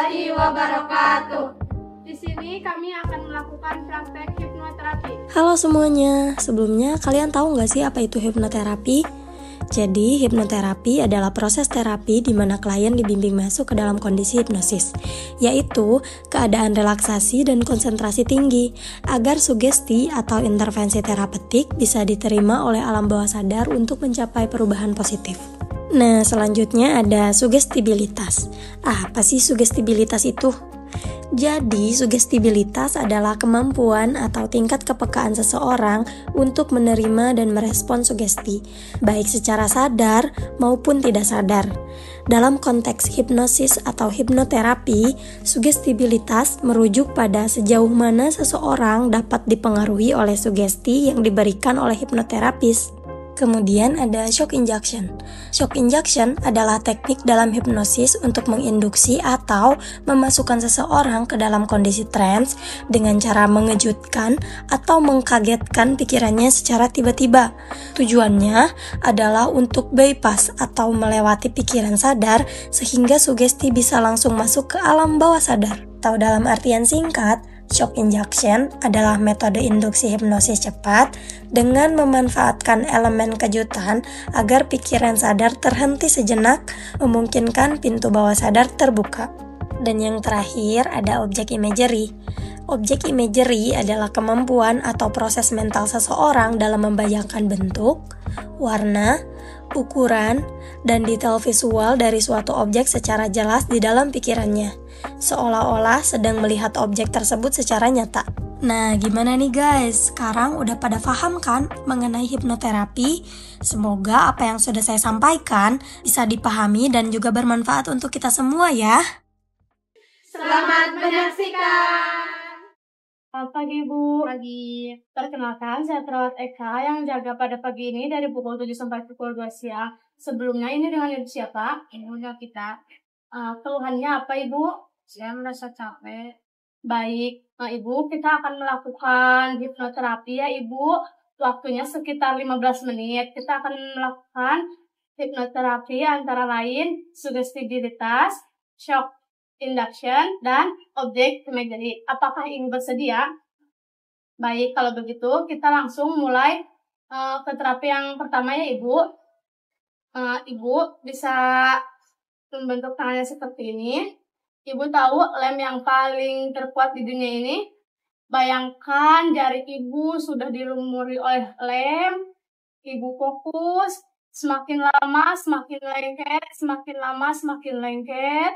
warahmatullahi wabarakatuh. Di sini kami akan melakukan praktek hipnoterapi. Halo semuanya, sebelumnya kalian tahu nggak sih apa itu hipnoterapi? Jadi, hipnoterapi adalah proses terapi di mana klien dibimbing masuk ke dalam kondisi hipnosis, yaitu keadaan relaksasi dan konsentrasi tinggi, agar sugesti atau intervensi terapeutik bisa diterima oleh alam bawah sadar untuk mencapai perubahan positif. Nah, selanjutnya ada sugestibilitas. Apa sih sugestibilitas itu? Jadi, sugestibilitas adalah kemampuan atau tingkat kepekaan seseorang untuk menerima dan merespon sugesti, baik secara sadar maupun tidak sadar. Dalam konteks hipnosis atau hipnoterapi, sugestibilitas merujuk pada sejauh mana seseorang dapat dipengaruhi oleh sugesti yang diberikan oleh hipnoterapis. Kemudian ada shock injection. Shock injection adalah teknik dalam hipnosis untuk menginduksi atau memasukkan seseorang ke dalam kondisi trance dengan cara mengejutkan atau mengkagetkan pikirannya secara tiba-tiba. Tujuannya adalah untuk bypass atau melewati pikiran sadar sehingga sugesti bisa langsung masuk ke alam bawah sadar. Atau dalam artian singkat, shock injection adalah metode induksi hipnosis cepat dengan memanfaatkan elemen kejutan agar pikiran sadar terhenti sejenak, memungkinkan pintu bawah sadar terbuka. Dan yang terakhir ada object imagery. Object imagery adalah kemampuan atau proses mental seseorang dalam membayangkan bentuk, warna, ukuran, dan detail visual dari suatu objek secara jelas di dalam pikirannya, seolah-olah sedang melihat objek tersebut secara nyata. Nah, gimana nih guys? Sekarang udah pada paham kan mengenai hipnoterapi? Semoga apa yang sudah saya sampaikan bisa dipahami dan juga bermanfaat untuk kita semua ya. Selamat menyaksikan. Selamat pagi, Bu. Pagi. Perkenalkan, saya perawat Eka yang jaga pada pagi ini dari pukul 7 sampai pukul 2 siang. Sebelumnya ini dengan Ibu siapa? Ibunya kita. Keluhannya apa, Ibu? Saya merasa capek. Baik, Ibu, kita akan melakukan hipnoterapi ya, Ibu. Waktunya sekitar 15 menit. Kita akan melakukan hipnoterapi antara lain sugestibilitas, shock induction, dan object imagery. Apakah Ibu bersedia? Baik, kalau begitu kita langsung mulai ke terapi yang pertama ya, Ibu. Ibu bisa membentuk tangannya seperti ini. Ibu tahu lem yang paling terkuat di dunia ini? Bayangkan jari Ibu sudah dilumuri oleh lem. Ibu fokus, semakin lama semakin lengket, semakin lama semakin lengket.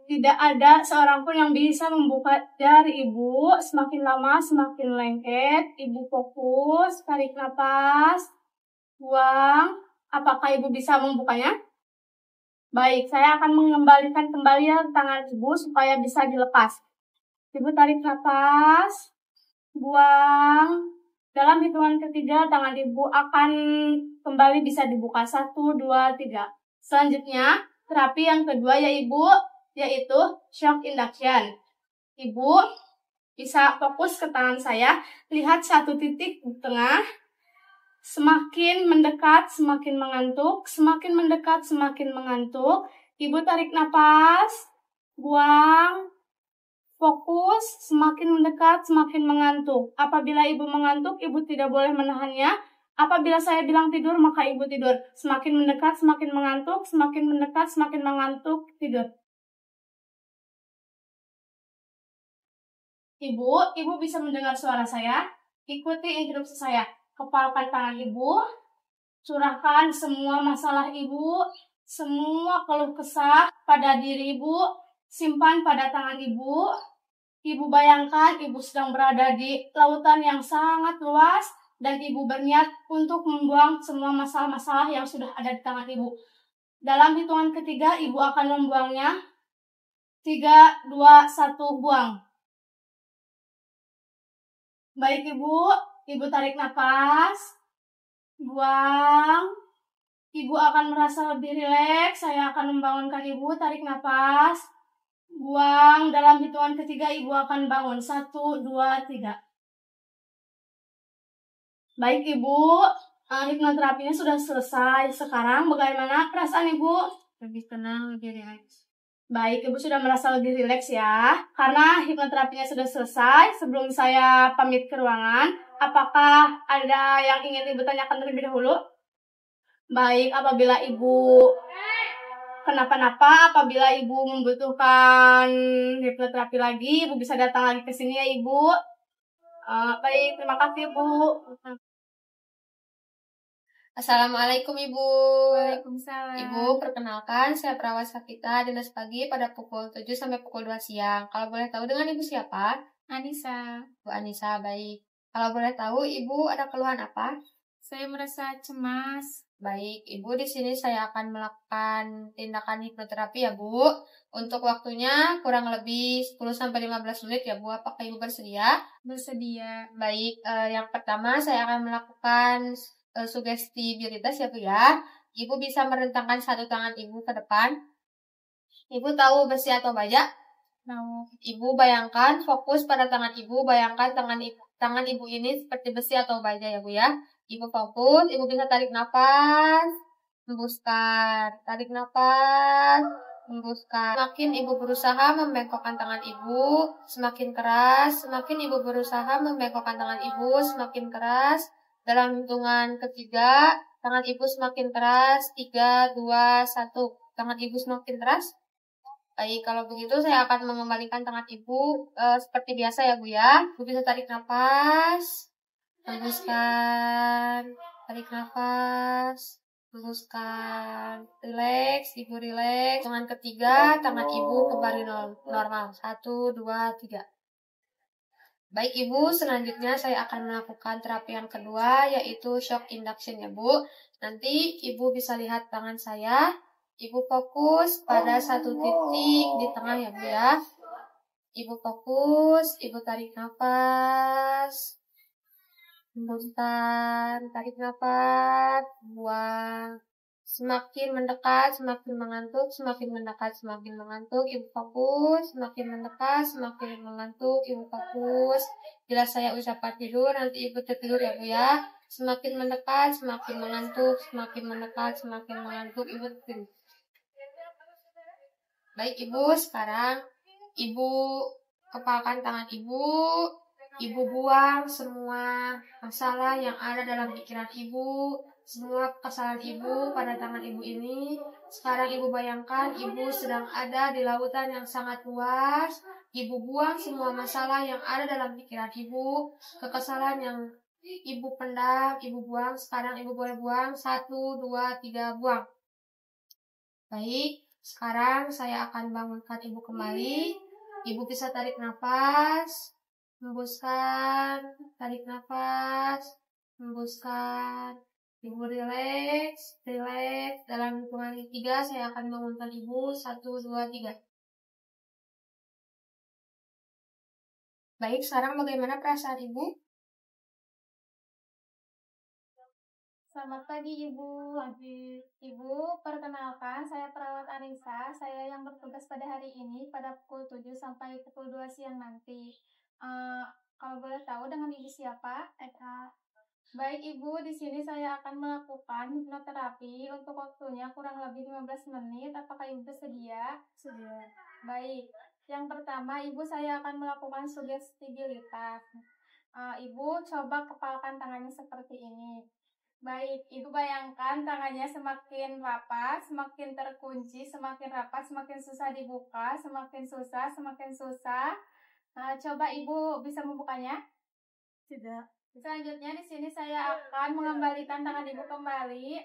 Tidak ada seorang pun yang bisa membuka jari Ibu. Semakin lama semakin lengket. Ibu fokus, tarik nafas, buang. Apakah Ibu bisa membukanya? Baik, saya akan mengembalikan kembali tangan Ibu supaya bisa dilepas. Ibu tarik nafas, buang. Dalam hitungan ketiga, tangan Ibu akan kembali bisa dibuka. 1, 2, 3. Selanjutnya, terapi yang kedua ya Ibu, yaitu shock induction. Ibu bisa fokus ke tangan saya, lihat satu titik di tengah. Semakin mendekat, semakin mengantuk. Semakin mendekat, semakin mengantuk. Ibu tarik nafas, buang, fokus, semakin mendekat, semakin mengantuk. Apabila Ibu mengantuk, Ibu tidak boleh menahannya. Apabila saya bilang tidur, maka Ibu tidur. Semakin mendekat, semakin mengantuk. Semakin mendekat, semakin mengantuk, tidur. Ibu bisa mendengar suara saya. Ikuti instruksi saya. Kepalkan tangan Ibu, curahkan semua masalah Ibu, semua keluh kesah pada diri Ibu, simpan pada tangan Ibu. Ibu bayangkan Ibu sedang berada di lautan yang sangat luas dan Ibu berniat untuk membuang semua masalah-masalah yang sudah ada di tangan Ibu. Dalam hitungan ketiga, Ibu akan membuangnya. 3, 2, 1, buang. Baik Ibu tarik nafas, buang. Ibu akan merasa lebih rileks. Saya akan membangunkan Ibu, tarik nafas, buang. Dalam hitungan ketiga Ibu akan bangun. 1, 2, 3. Baik Ibu, hipnoterapinya sudah selesai. Sekarang bagaimana perasaan Ibu? Lebih tenang, lebih rileks. Baik, Ibu sudah merasa lebih rileks ya. Karena hipnoterapinya sudah selesai, sebelum saya pamit ke ruangan, apakah ada yang ingin Ibu tanyakan terlebih dahulu? Baik, apabila Ibu kenapa-napa, apabila Ibu membutuhkan hipnoterapi lagi, Ibu bisa datang lagi ke sini ya Ibu. Baik, terima kasih Bu. Assalamualaikum Ibu. Waalaikumsalam. Ibu, perkenalkan saya perawat Sakita dinas pagi pada pukul 7 sampai pukul 2 siang. Kalau boleh tahu dengan Ibu siapa? Anissa. Bu Anissa, baik. Kalau boleh tahu Ibu ada keluhan apa? Saya merasa cemas. Baik, Ibu di sini saya akan melakukan tindakan hipnoterapi ya Bu. Untuk waktunya kurang lebih 10 sampai 15 menit ya Bu. Apakah Ibu bersedia? Bersedia. Baik, yang pertama saya akan melakukan sugestibilitas ya Bu ya. Ibu bisa merentangkan satu tangan Ibu ke depan. Ibu tahu besi atau baja? Tahu. Ibu bayangkan fokus pada tangan Ibu. Bayangkan tangan Ibu ini seperti besi atau baja ya Bu ya. Ibu fokus, Ibu bisa tarik nafas, hembuskan, tarik nafas, hembuskan. Semakin Ibu berusaha membengkokkan tangan Ibu, semakin keras. Semakin Ibu berusaha membengkokkan tangan Ibu, semakin keras. Dalam hitungan ketiga, tangan Ibu semakin keras. 3, 2, 1. Tangan Ibu semakin keras. Baik, kalau begitu saya akan mengembalikan tangan Ibu seperti biasa ya Bu ya. Ibu bisa tarik nafas, hembuskan, tarik nafas, hembuskan, rileks, Ibu rileks. Tangan ketiga, tangan Ibu kembali normal. 1, 2, 3. Baik Ibu, selanjutnya saya akan melakukan terapi yang kedua, yaitu shock induction ya Bu. Nanti Ibu bisa lihat tangan saya. Ibu fokus pada satu titik di tengah ya Bu ya. Ibu fokus, Ibu tarik nafas, hembuskan, tarik nafas, buang. Semakin mendekat, semakin mengantuk, semakin mendekat, semakin mengantuk. Ibu fokus, semakin mendekat, semakin mengantuk. Ibu fokus. Bila saya ucapkan tidur, nanti Ibu tertidur ya Bu ya. Semakin mendekat, semakin mengantuk, semakin mendekat, semakin mengantuk. Ibu tertidur. Baik Ibu, sekarang Ibu kepalkan tangan Ibu. Ibu buang semua masalah yang ada dalam pikiran Ibu, semua kesalahan Ibu pada tangan Ibu ini. Sekarang Ibu bayangkan Ibu sedang ada di lautan yang sangat luas. Ibu buang semua masalah yang ada dalam pikiran Ibu, kekesalan yang Ibu pendam, Ibu buang. Sekarang Ibu boleh buang. 1, 2, 3, buang. Baik, sekarang saya akan bangunkan Ibu kembali. Ibu bisa tarik nafas, hembuskan, tarik nafas, hembuskan. Ibu rileks, rileks. Dalam hitungan 3 saya akan bangunkan Ibu. 1, 2, 3. Baik, sekarang bagaimana perasaan Ibu? Selamat pagi Ibu. Ibu, perkenalkan saya perawat Anissa. Saya yang bertugas pada hari ini pada pukul 7 sampai pukul 2 siang nanti. Kalau boleh tahu dengan Ibu siapa? Eka. Baik Ibu, di sini saya akan melakukan hipnoterapi untuk waktunya kurang lebih 15 menit. Apakah Ibu bersedia? Sedia. Baik. Yang pertama, Ibu saya akan melakukan sugestibilitas. Ibu coba kepalkan tangannya seperti ini. Baik, Ibu bayangkan tangannya semakin rapat, semakin terkunci, semakin rapat, semakin susah dibuka, semakin susah, semakin susah. Coba Ibu bisa membukanya? Tidak. Selanjutnya di sini saya akan mengembalikan tangan Ibu kembali.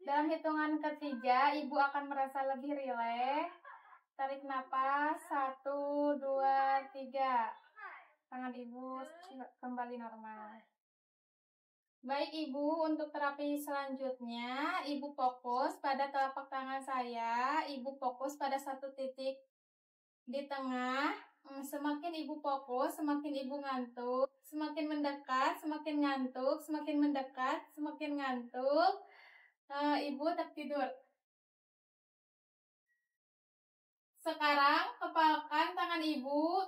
Dalam hitungan ketiga, Ibu akan merasa lebih rileks. Tarik napas, 1, 2, 3. Tangan Ibu kembali normal. Baik Ibu, untuk terapi selanjutnya, Ibu fokus pada telapak tangan saya. Ibu fokus pada satu titik di tengah. Semakin Ibu fokus, semakin Ibu ngantuk. Semakin mendekat, semakin ngantuk. Semakin mendekat, semakin ngantuk. Ibu tertidur. Sekarang kepalkan tangan Ibu.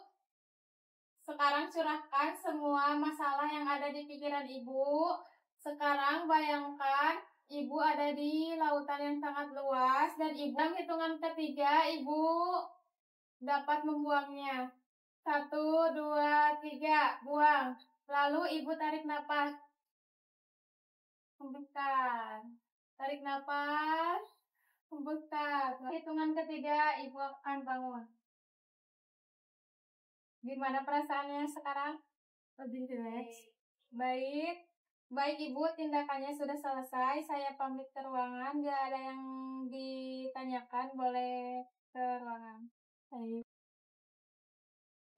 Sekarang curahkan semua masalah yang ada di pikiran Ibu. Sekarang bayangkan Ibu ada di lautan yang sangat luas dan ibu dalam hitungan ketiga ibu dapat membuangnya. 1, 2, 3, buang. Lalu ibu tarik napas. Hembuskan. Tarik napas. Hembuskan. Hitungan ketiga ibu akan bangun. Gimana perasaannya sekarang? Lebih rileks. Baik Ibu, tindakannya sudah selesai. Saya pamit ke ruangan. Jika ada yang ditanyakan, boleh ke ruangan. Baik.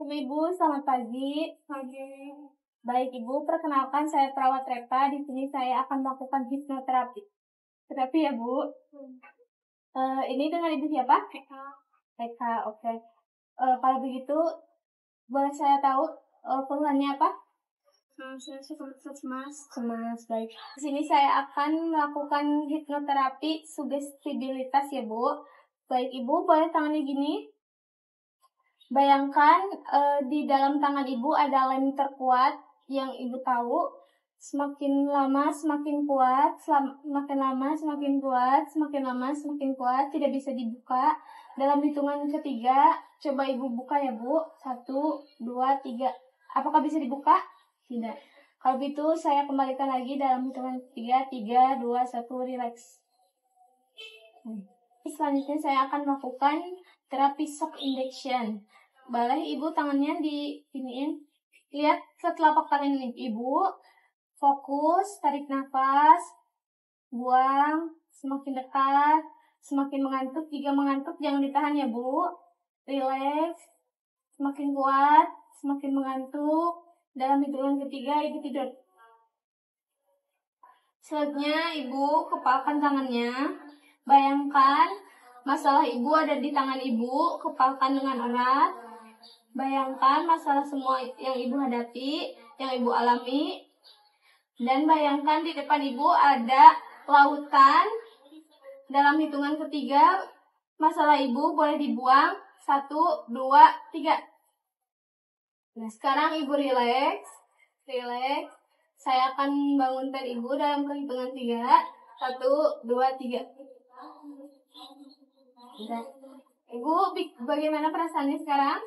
Ibu, selamat pagi. Baik Ibu, perkenalkan saya perawat Repa. Di sini saya akan melakukan hipnoterapi. Terapi ya Bu. Ini dengan Ibu siapa? Eka, oke. Kalau begitu, boleh saya tahu keluhannya apa? Cemas, baik. Di sini saya akan melakukan hipnoterapi sugestibilitas ya Bu. Baik Ibu, boleh tangannya gini. Bayangkan di dalam tangan Ibu ada lem terkuat yang Ibu tahu. Semakin lama semakin kuat, semakin lama semakin kuat, semakin lama semakin kuat, tidak bisa dibuka. Dalam hitungan ketiga, coba Ibu buka ya Bu. 1, 2, 3. Apakah bisa dibuka? Tidak. Kalau gitu saya kembalikan lagi dalam hitungan 3, 3, 2, 1, relax. Selanjutnya saya akan melakukan terapi shock induction. Boleh Ibu tangannya diiniin. Lihat ke telapak tangan Ibu. Fokus, tarik nafas, buang, semakin dekat, semakin mengantuk. Jika mengantuk jangan ditahan ya Bu. Relax, semakin kuat, semakin mengantuk. Dalam hitungan ketiga, Ibu tidur. Selanjutnya, Ibu kepalkan tangannya. Bayangkan masalah Ibu ada di tangan Ibu. Kepalkan dengan erat. Bayangkan masalah semua yang Ibu hadapi, yang Ibu alami. Dan bayangkan di depan Ibu ada lautan. Dalam hitungan ketiga, masalah Ibu boleh dibuang. 1, 2, 3. Nah, sekarang Ibu relax. Saya akan bangunkan Ibu dalam perhitungan 3. 1, 2, 3. Ibu, bagaimana perasaannya sekarang?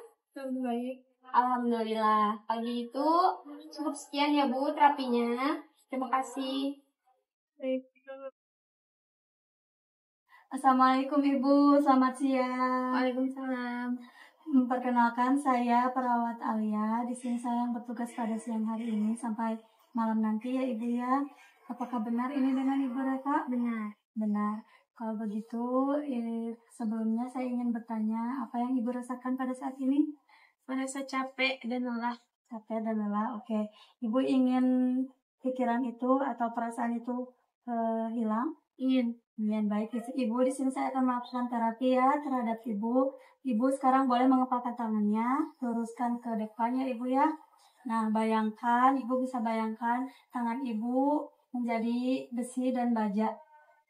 Baik. Alhamdulillah. Pagi itu cukup sekian ya Bu terapinya. Terima kasih. Assalamualaikum Ibu, selamat siang. Waalaikumsalam. Perkenalkan saya perawat Alia. Di sini saya yang bertugas pada siang hari ini sampai malam nanti ya Ibu ya. Apakah benar ini dengan Ibu Reka? Benar. Kalau begitu, sebelumnya saya ingin bertanya, apa yang Ibu rasakan pada saat ini? Merasa capek dan lelah. Capek dan lelah, oke. Ibu ingin pikiran itu atau perasaan itu hilang? Ingin. Baik, Ibu. Di sini saya akan melakukan terapi ya terhadap Ibu. Ibu sekarang boleh mengepalkan tangannya, luruskan ke depannya Ibu ya. Nah, bayangkan, Ibu bisa bayangkan tangan Ibu menjadi besi dan baja.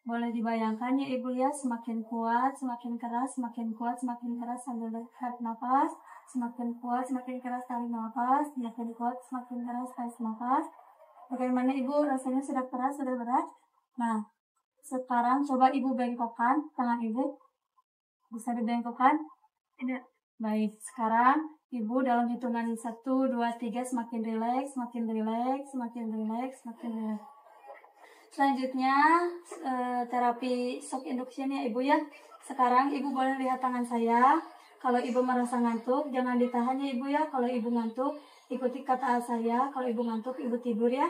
Boleh dibayangkan ya Ibu ya, semakin kuat, semakin keras, semakin kuat, semakin keras sambil tarik nafas. Semakin kuat, semakin keras tarik nafas. Semakin kuat, semakin keras tarik nafas. Bagaimana Ibu? Rasanya sudah keras, sudah berat? Nah, sekarang coba Ibu bengkokkan tangan Ibu. Bisa dibengkokkan? Tidak. Baik, sekarang Ibu dalam hitungan 1, 2, 3 semakin rileks, semakin rileks, semakin rileks, semakin rileks. Selanjutnya terapi shock induction ya Ibu ya. Sekarang Ibu boleh lihat tangan saya. Kalau Ibu merasa ngantuk, jangan ditahan ya Ibu ya. Kalau Ibu ngantuk, ikuti kata saya. Kalau Ibu ngantuk, Ibu tidur ya.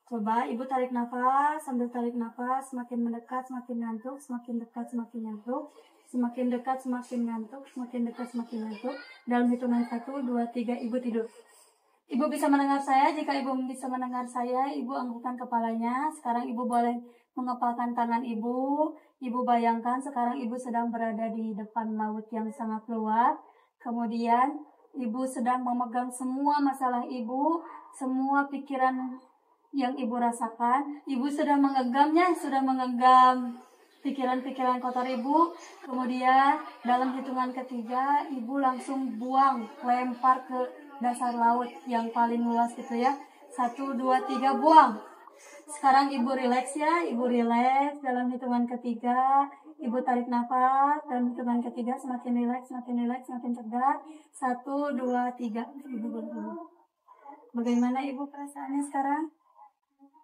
Coba Ibu tarik nafas, sambil tarik nafas, semakin mendekat, semakin ngantuk, semakin dekat, semakin ngantuk, semakin dekat, semakin ngantuk, semakin dekat, semakin ngantuk. Dalam hitungan 1, 2, 3, Ibu tidur. Ibu bisa mendengar saya. Jika Ibu bisa mendengar saya, Ibu anggukkan kepalanya. Sekarang Ibu boleh mengepalkan tangan Ibu. Ibu bayangkan sekarang Ibu sedang berada di depan laut yang sangat luas. Kemudian Ibu sedang memegang semua masalah Ibu, semua pikiran yang Ibu rasakan. Ibu sudah menggenggam pikiran-pikiran kotor Ibu. Kemudian dalam hitungan ketiga, Ibu langsung buang, lempar ke dasar laut yang paling luas itu ya. 1, 2, 3, buang. Sekarang Ibu rileks ya, Ibu rileks dalam hitungan ketiga. Ibu tarik nafas dalam hitungan ketiga, semakin rileks, semakin tegak. 1, 2, 3. Ibu berdua. Bagaimana Ibu perasaannya sekarang?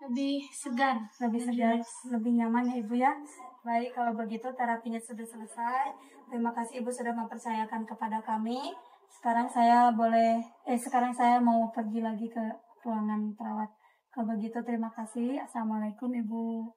Lebih segar. Lebih segar, lebih nyaman ya Ibu ya. Baik, kalau begitu terapinya sudah selesai. Terima kasih Ibu sudah mempercayakan kepada kami. Sekarang saya mau pergi lagi ke ruangan perawat. Kalau begitu terima kasih. Assalamualaikum Ibu.